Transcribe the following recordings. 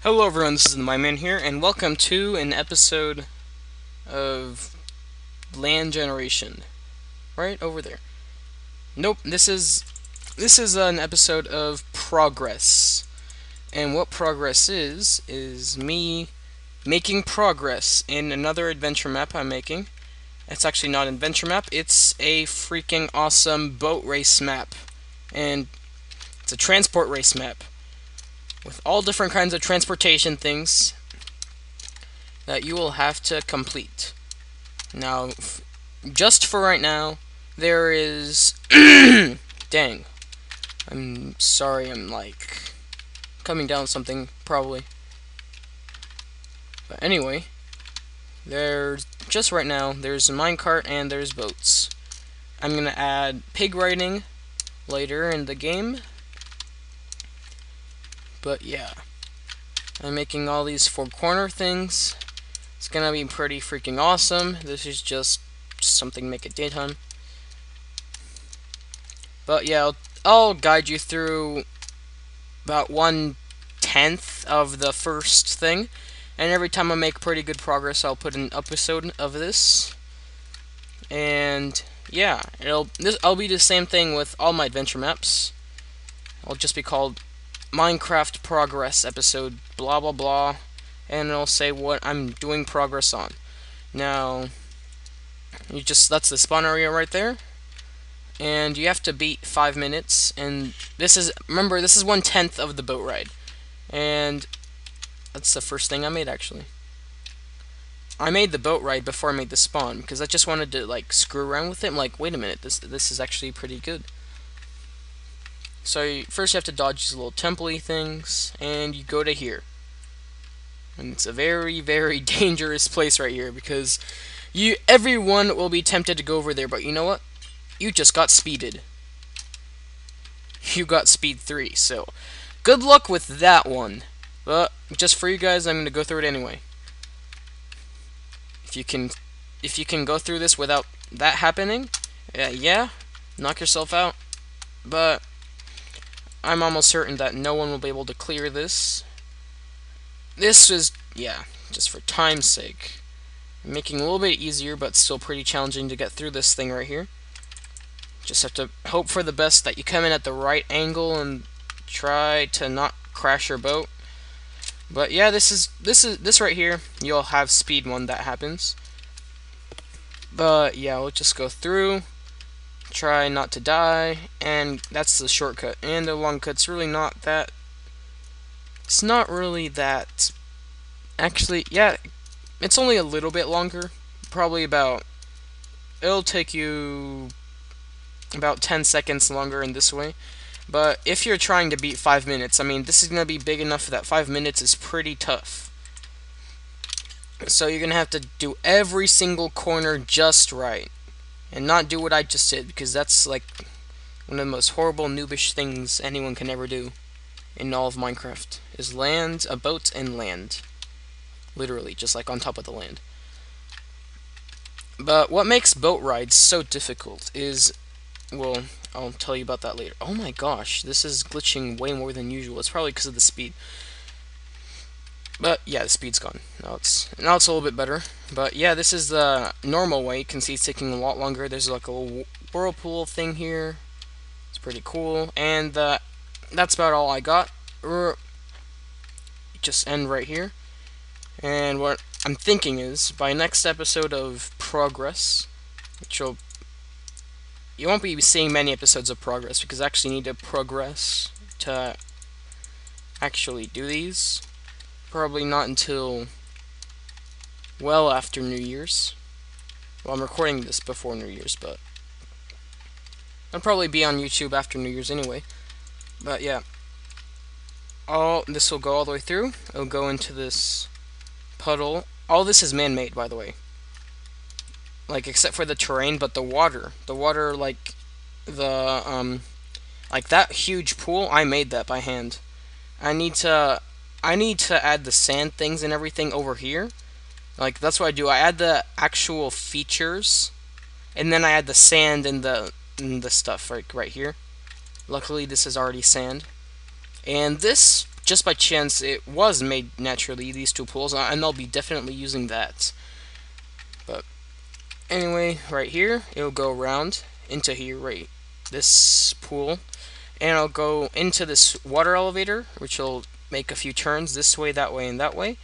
Hello everyone, this is the My Man here, and welcome to an episode of Land Generation. Right over there. Nope, this is an episode of Progress. And what Progress is me making progress in another adventure map I'm making. It's actually not an adventure map, it's a freaking awesome boat race map. And it's a transport race map with all different kinds of transportation things that you will have to complete. Now, just for right now, there is... Dang. I'm sorry, I'm like... coming down with something, probably. But anyway, there's... just right now, there's a minecart and there's boats. I'm gonna add pig riding later in the game. But yeah. I'm making all these four corner things. It's gonna be pretty freaking awesome. This is just something to make it daytime. But yeah, I'll guide you through about 1/10 of the first thing. And every time I make pretty good progress, I'll put an episode of this. And yeah, I'll be the same thing with all my adventure maps. It'll just be called Minecraft Progress episode blah blah blah, and it'll say what I'm doing progress on. Now, that's the spawn area right there. And you have to beat 5 minutes, and remember, this is 1/10 of the boat ride. And that's the first thing I made, actually. I made the boat ride before I made the spawn, because I just wanted to, like, screw around with it. I'm like, wait a minute, this is actually pretty good. So, first you have to dodge these little temple-y things, and you go to here. And it's a very, very dangerous place right here, because everyone will be tempted to go over there, but you know what? You just got speeded. You got speed 3, so good luck with that one. But just for you guys, I'm gonna go through it anyway. If you can go through this without that happening, yeah, knock yourself out. But I'm almost certain that no one will be able to clear this. This is, yeah, just for time's sake, making it a little bit easier, but still pretty challenging to get through this thing right here. Just have to hope for the best that you come in at the right angle and try to not crash your boat. But yeah, this right here, you'll have speed when that happens. But yeah, we'll just go through, try not to die, and that's the shortcut. And the long cut's really not that. It's not really that. Actually, yeah, it's only a little bit longer. Probably about. It'll take you about 10 seconds longer in this way. But if you're trying to beat 5 minutes, I mean, this is going to be big enough that 5 minutes is pretty tough. So you're going to have to do every single corner just right. And not do what I just did, because that's like one of the most horrible noobish things anyone can ever do in all of Minecraft. Is land, a boat, and land. Literally, just like on top of the land. But what makes boat rides so difficult is, well, I'll tell you about that later. Oh my gosh, this is glitching way more than usual. It's probably because of the speed. But yeah, the speed's gone. Now it's a little bit better. But yeah, this is the normal way. You can see it's taking a lot longer. There's like a little whirlpool thing here. It's pretty cool. And that's about all I got. Just end right here. And what I'm thinking is, by next episode of Progress, which you won't be seeing many episodes of Progress, because I actually need to progress to actually do these. Probably not until well after New Year's. Well, I'm recording this before New Year's, but I'll probably be on YouTube after New Year's anyway. But yeah, this will go all the way through. It'll go into this puddle. All this is man-made, by the way. Like, except for the terrain, but the water, like like that huge pool, I made that by hand. I need to add the sand things and everything over here. Like, that's what I do. I add the actual features, and then I add the sand and the stuff right here. Luckily, this is already sand. And this just by chance it was made naturally, these two pools, and I'll be definitely using that. But anyway, right here, it'll go around into here, right, this pool, and I'll go into this water elevator, which will make a few turns this way, that way, and that way.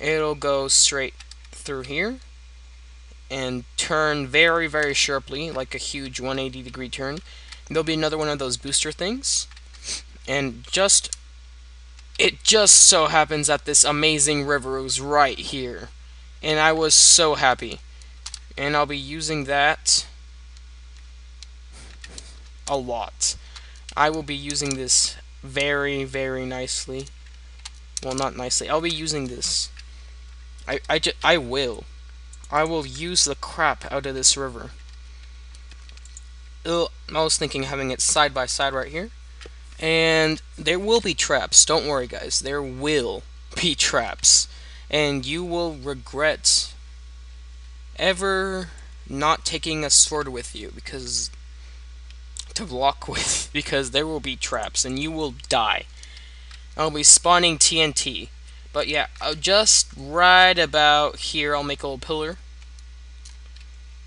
It'll go straight through here and turn very, very sharply, like a huge 180-degree turn. There'll be another one of those booster things, and it just so happens that this amazing river was right here, and I was so happy. And I'll be using that a lot. I will be using this very, very nicely. Well, not nicely. I'll be using this. I will. I will use the crap out of this river. Ugh, I was thinking of having it side by side right here. And there will be traps. Don't worry, guys. There will be traps. And you will regret ever not taking a sword with you to block with, because there will be traps and you will die. I'll be spawning TNT. But yeah, just right about here, I'll make a little pillar.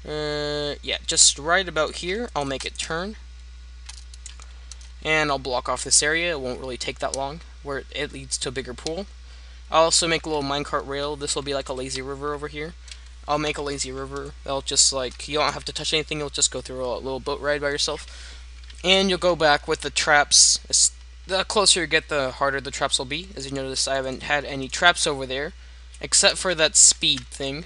Yeah, just right about here, I'll make it turn. And I'll block off this area. It won't really take that long, where it leads to a bigger pool. I'll also make a little minecart rail. This will be like a lazy river over here. I'll make a lazy river. That'll just, like, you don't have to touch anything. You'll just go through a little boat ride by yourself. And you'll go back with the traps. The closer you get, the harder the traps will be. As you notice, I haven't had any traps over there, except for that speed thing.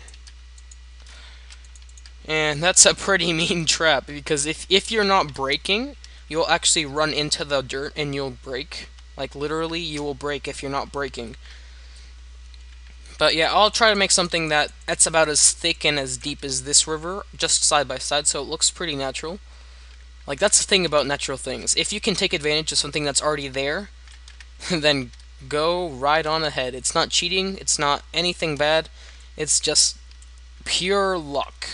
And that's a pretty mean trap, because if you're not braking, you'll actually run into the dirt and you'll break. Like, literally, you will break if you're not braking. But yeah, I'll try to make something that's about as thick and as deep as this river, just side by side, so it looks pretty natural. Like, that's the thing about natural things. If you can take advantage of something that's already there, then go right on ahead. It's not cheating, it's not anything bad, it's just pure luck.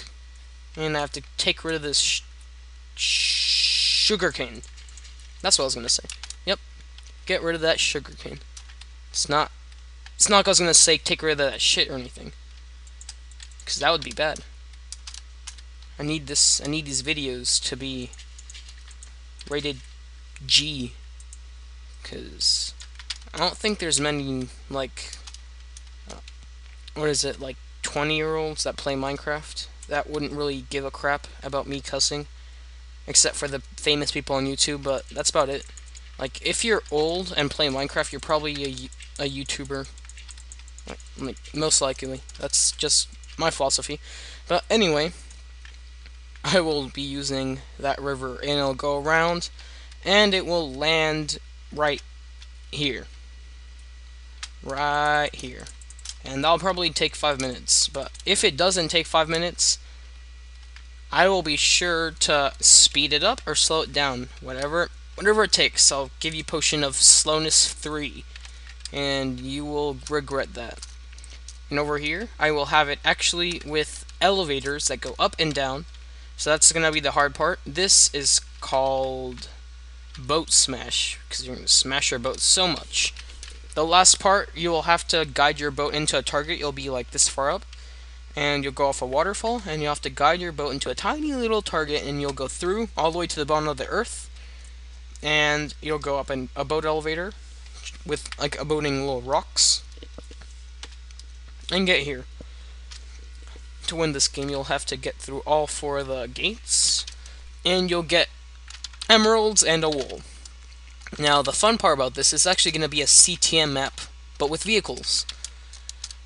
And I have to take rid of this sugarcane. That's what I was going to say. Yep, get rid of that sugarcane. It's not like I was going to say take rid of that shit or anything, because that would be bad. I need these videos to be rated G, because I don't think there's many, like, what is it, like 20-year-olds that play Minecraft that wouldn't really give a crap about me cussing, except for the famous people on YouTube, but that's about it. Like, if you're old and play Minecraft, you're probably a YouTuber. Like, most likely. That's just my philosophy. But anyway, I will be using that river, and it'll go around, and it will land right here. Right here. And that'll probably take 5 minutes. But if it doesn't take 5 minutes, I will be sure to speed it up or slow it down. Whatever it takes. I'll give you potion of slowness 3. And you will regret that. And over here, I will have it actually with elevators that go up and down. So that's going to be the hard part. This is called boat smash, because you're going to smash your boat so much. The last part, you will have to guide your boat into a target. You'll be like this far up, and you'll go off a waterfall, and you'll have to guide your boat into a tiny little target, and you'll go through all the way to the bottom of the earth, and you'll go up in a boat elevator with like aboating little rocks, and get here. To win this game, you'll have to get through all 4 of the gates, and you'll get emeralds and a wool. Now, the fun part about this is actually going to be a CTM map, but with vehicles.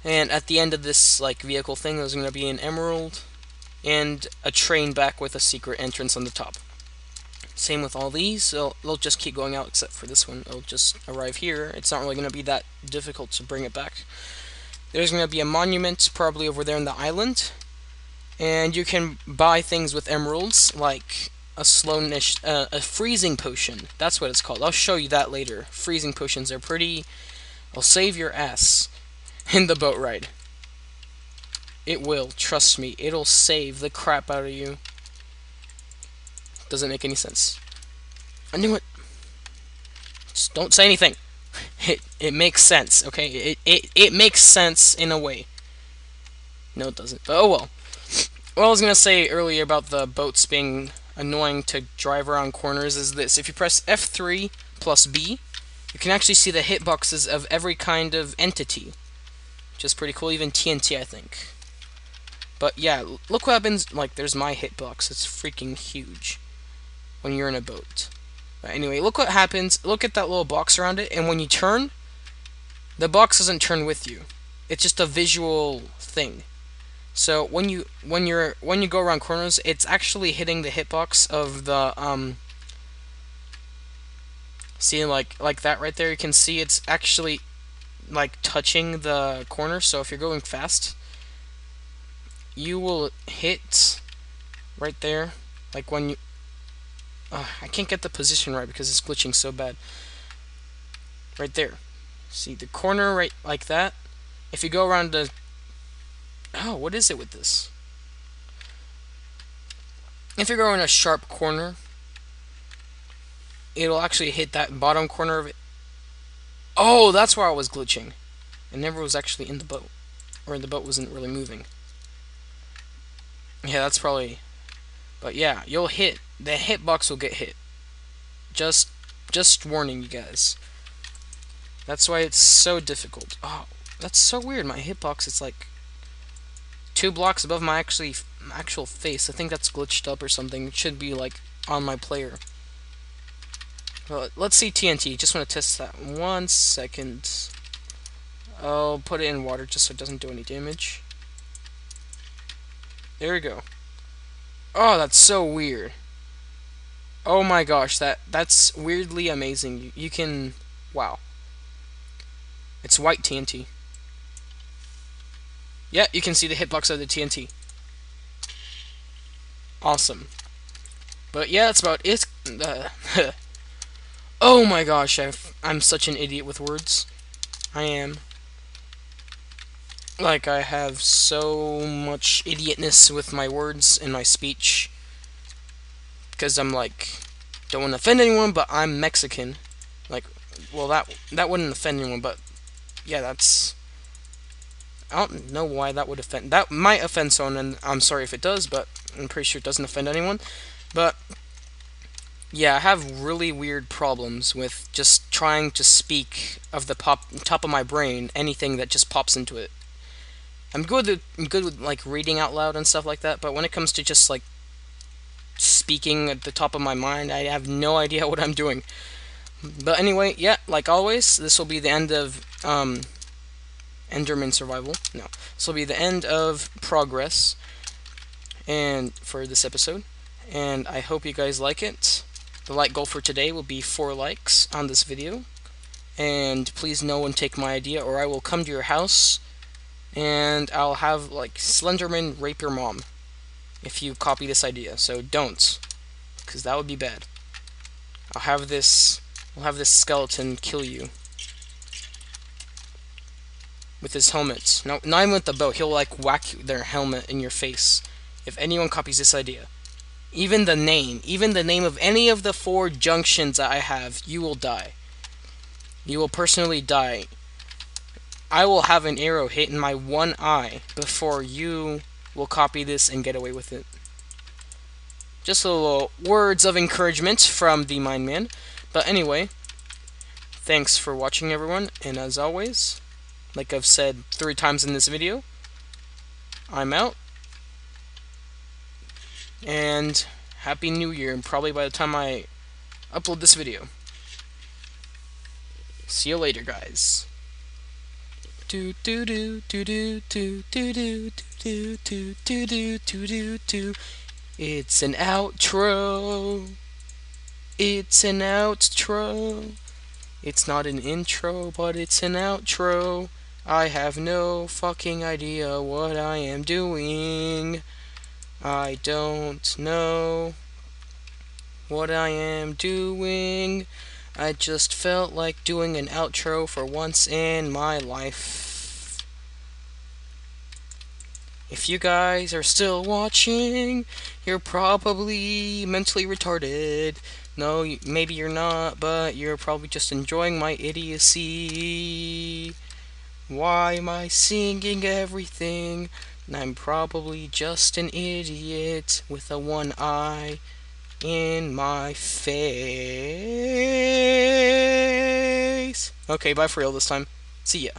And at the end of this, like, vehicle thing, there's going to be an emerald and a train back with a secret entrance on the top. Same with all these, they'll just keep going out, except for this one. It'll just arrive here. It's not really going to be that difficult to bring it back. There's going to be a monument probably over there in the island, and you can buy things with emeralds, like a freezing potion. That's what it's called. I'll show you that later. Freezing potions are they'll save your ass in the boat ride. It will, trust me. It'll save the crap out of you. Doesn't make any sense. I knew it. Just don't say anything. It makes sense, okay? It makes sense in a way. No, it doesn't. But oh well. What I was gonna say earlier about the boats being annoying to drive around corners is this: if you press F3 plus B, you can actually see the hitboxes of every kind of entity, which is pretty cool. Even TNT, I think. But yeah, look what happens. Like, there's my hitbox. It's freaking huge when you're in a boat. But anyway, look what happens. Look at that little box around it, and when you turn, the box doesn't turn with you. It's just a visual thing. So when you go around corners, it's actually hitting the hitbox of the see, like that right there. You can see it's actually like touching the corner. So if you're going fast, you will hit right there. Like when you I can't get the position right because it's glitching so bad. Right there. See the corner right like that. If you go around the what is it with this? If you go in a sharp corner, it'll actually hit that bottom corner of it. Oh, that's where I was glitching. It never was actually in the boat. Or the boat wasn't really moving. Yeah, that's probably... But yeah, you'll hit. The hitbox will get hit. Just warning you guys. That's why it's so difficult. Oh, that's so weird. My hitbox is like 2 blocks above my actual face. I think that's glitched up or something. It should be like on my player. Well, let's see TNT. Just want to test that. 1 second. I'll put it in water just so it doesn't do any damage. There we go. Oh, that's so weird. Oh my gosh, that's weirdly amazing. You can... Wow. It's white TNT. Yeah, you can see the hitbox of the TNT. Awesome. But yeah, that's about it. Oh my gosh, I'm such an idiot with words. I am. Like, I have so much idiotness with my words and my speech. Because I'm like, don't want to offend anyone, but I'm Mexican. Like, well, that wouldn't offend anyone, but yeah, that's... I don't know why that would offend... That might offend someone, and I'm sorry if it does, but I'm pretty sure it doesn't offend anyone. But yeah, I have really weird problems with just trying to speak of the top of my brain anything that just pops into it. I'm good with like reading out loud and stuff like that, but when it comes to just like speaking at the top of my mind, I have no idea what I'm doing. But anyway, yeah, like always, this will be the end of Enderman Survival. No, this will be the end of Progress, and for this episode. And I hope you guys like it. The like goal for today will be 4 likes on this video. And please no one take my idea, or I will come to your house and I'll have like Slenderman rape your mom if you copy this idea. So don't, because that would be bad. I'll have this skeleton kill you with his helmet. No, not even with the bow. He'll like whack their helmet in your face if anyone copies this idea. Even the name of any of the 4 junctions that I have, you will die. You will personally die. I will have an arrow hit in my one eye before you will copy this and get away with it. Just a little words of encouragement from the Mind Man. But anyway, thanks for watching, everyone. And as always, like I've said 3 times in this video, I'm out. And Happy New Year, and probably by the time I upload this video. See you later, guys. Do do do do do do do do do do do do do do. It's an outro. It's an outro. It's not an intro, but it's an outro. I have no fucking idea what I am doing. I don't know what I am doing. I just felt like doing an outro for once in my life. If you guys are still watching, you're probably mentally retarded. No, maybe you're not, but you're probably just enjoying my idiocy. Why am I singing everything? I'm probably just an idiot with a one eye in my face. Okay, bye for real this time. See ya.